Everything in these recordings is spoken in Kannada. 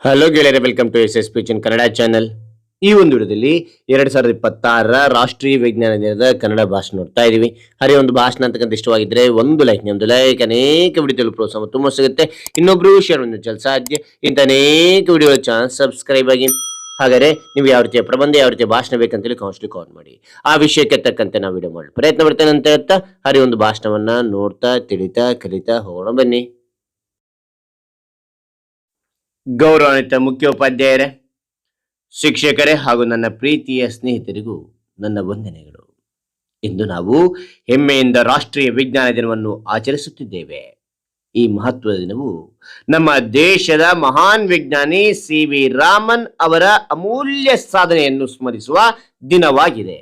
ಹಲೋ ಗೆಳೆಯರೆ, welcome to S speech in Kannada channel. ಈ ಒಂದು ವಿಡಿಯೋದಲ್ಲಿ 2026ರ ರಾಷ್ಟ್ರೀಯ ವಿಜ್ಞಾನ ದಿನದ ಕನ್ನಡ ಭಾಷಣ ನೋಡ್ತಾ ಇದೀವಿ. ಹರಿ ಒಂದು ಭಾಷಣ ಅಂತಕ್ಕಂಥ ಇಷ್ಟವಾಗಿದ್ರೆ ಒಂದು ಲೈಕ್, ನಿಮ್ದು ಲೈಕ್ ಅನೇಕ ವಿಡಿಯೋದಲ್ಲಿ ಪ್ರೋತ್ಸಾಹ ತುಂಬ ಸಿಗುತ್ತೆ. ಇನ್ನೊಬ್ರು ಶೇರ್ ಒಂದು ಸಾಧ್ಯ. ಇಂಥ ಅನೇಕ ವಿಡಿಯೋಗಳ ಚಾನಲ್ ಸಬ್ಸ್ಕ್ರೈಬ್ ಆಗಿ. ಹಾಗಾದ್ರೆ ನೀವು ಯಾವ ರೀತಿಯ ಪ್ರಬಂಧ, ಯಾವ ರೀತಿಯ ಭಾಷಣ ಬೇಕಂತೇಳಿ ಕಾಮೆಂಟ್ ಮಾಡಿ. ಆ ವಿಷಯಕ್ಕೆ ತಕ್ಕಂತೆ ನಾವು ವಿಡಿಯೋ ಮಾಡಲು ಪ್ರಯತ್ನ ಪಡ್ತೇನೆ ಅಂತ ಹೇಳ್ತಾ ಹರಿ ಒಂದು ಭಾಷಣವನ್ನ ನೋಡ್ತಾ ತಿಳಿತಾ ಕಲಿತಾ ಹೋಗೋಣ ಬನ್ನಿ. ಗೌರವಾನ್ವಿತ ಮುಖ್ಯೋಪಾಧ್ಯಾಯರೇ, ಶಿಕ್ಷಕರೇ ಹಾಗೂ ನನ್ನ ಪ್ರೀತಿಯ ಸ್ನೇಹಿತರಿಗೂ ನನ್ನ ವಂದನೆಗಳು. ಇಂದು ನಾವು ಹೆಮ್ಮೆಯಿಂದ ರಾಷ್ಟ್ರೀಯ ವಿಜ್ಞಾನ ದಿನವನ್ನು ಆಚರಿಸುತ್ತಿದ್ದೇವೆ. ಈ ಮಹತ್ವದ ದಿನವು ನಮ್ಮ ದೇಶದ ಮಹಾನ್ ವಿಜ್ಞಾನಿ ಸಿ.ವಿ. ರಾಮನ್ ಅವರ ಅಮೂಲ್ಯ ಸಾಧನೆಯನ್ನು ಸ್ಮರಿಸುವ ದಿನವಾಗಿದೆ.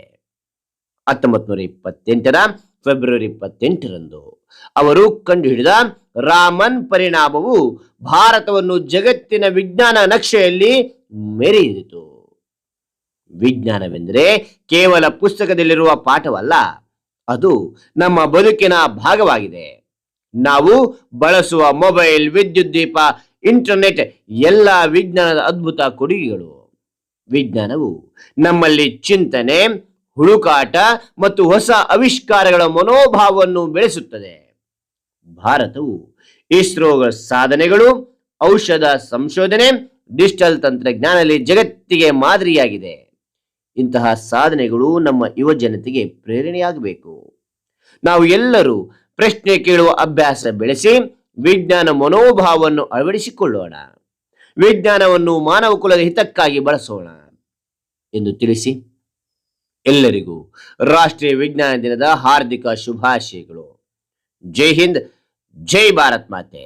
1928ರ ಫೆಬ್ರವರಿ 28ರಂದು ಅವರು ಕಂಡುಹಿಡಿದ ರಾಮನ್ ಪರಿಣಾಮವು ಭಾರತವನ್ನು ಜಗತ್ತಿನ ವಿಜ್ಞಾನ ನಕ್ಷೆಯಲ್ಲಿ ಮೆರೆಯಿತು. ವಿಜ್ಞಾನವೆಂದರೆ ಕೇವಲ ಪುಸ್ತಕದಲ್ಲಿರುವ ಪಾಠವಲ್ಲ, ಅದು ನಮ್ಮ ಬದುಕಿನ ಭಾಗವಾಗಿದೆ. ನಾವು ಬಳಸುವ ಮೊಬೈಲ್, ವಿದ್ಯುತ್ ದೀಪ, ಇಂಟರ್ನೆಟ್ ಎಲ್ಲ ವಿಜ್ಞಾನದ ಅದ್ಭುತ ಕೊಡುಗೆಗಳು. ವಿಜ್ಞಾನವು ನಮ್ಮಲ್ಲಿ ಚಿಂತನೆ, ಹುಡುಕಾಟ ಮತ್ತು ಹೊಸ ಆವಿಷ್ಕಾರಗಳ ಮನೋಭಾವವನ್ನು ಬೆಳೆಸುತ್ತದೆ. ಭಾರತವು ಇಸ್ರೋಗಳ ಸಾಧನೆಗಳು, ಔಷಧ ಸಂಶೋಧನೆ, ಡಿಜಿಟಲ್ ತಂತ್ರಜ್ಞಾನದಲ್ಲಿ ಜಗತ್ತಿಗೆ ಮಾದರಿಯಾಗಿದೆ. ಇಂತಹ ಸಾಧನೆಗಳು ನಮ್ಮ ಯುವ ಜನತೆಗೆ ಪ್ರೇರಣೆಯಾಗಬೇಕು. ನಾವು ಎಲ್ಲರೂ ಪ್ರಶ್ನೆ ಕೇಳುವ ಅಭ್ಯಾಸ ಬೆಳೆಸಿ ವಿಜ್ಞಾನ ಮನೋಭಾವವನ್ನು ಅಳವಡಿಸಿಕೊಳ್ಳೋಣ. ವಿಜ್ಞಾನವನ್ನು ಮಾನವ ಕುಲದ ಹಿತಕ್ಕಾಗಿ ಬಳಸೋಣ ಎಂದು ತಿಳಿಸಿ ಎಲ್ಲರಿಗೂ ರಾಷ್ಟ್ರೀಯ ವಿಜ್ಞಾನ ದಿನದ ಹಾರ್ದಿಕ ಶುಭಾಶಯಗಳು. ಜೈ ಹಿಂದ್, ಜೈ ಭಾರತ್ ಮಾತೆ.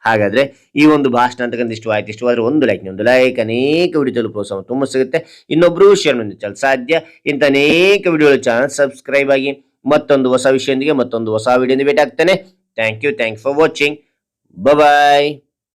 ಹಾಗಾದ್ರೆ ಈ ಒಂದು ಭಾಷಣ ಅಂತಕ್ಕಂಥ ಇಷ್ಟವಾದ್ರೆ ಒಂದು ಲೈಕ್ ಅನೇಕ ವಿಡಿಯೋದಲ್ಲಿ ಪ್ರೋತ್ಸಾಹ ತುಂಬ ಸಿಗುತ್ತೆ. ಇನ್ನೊಬ್ರು ಶೇರ್ ಮಾಡಿ ಸಾಧ್ಯ. ಇಂಥ ಅನೇಕ ವಿಡಿಯೋಗಳ ಚಾನಲ್ ಸಬ್ಸ್ಕ್ರೈಬ್ ಆಗಿ. ಮತ್ತೊಂದು ಹೊಸ ವಿಷಯದೊಂದಿಗೆ ಮತ್ತೊಂದು ಹೊಸ ವಿಡಿಯೋದಿಂದ ಭೇಟಿ ಆಗ್ತೇನೆ. Thank you for watching. Bye.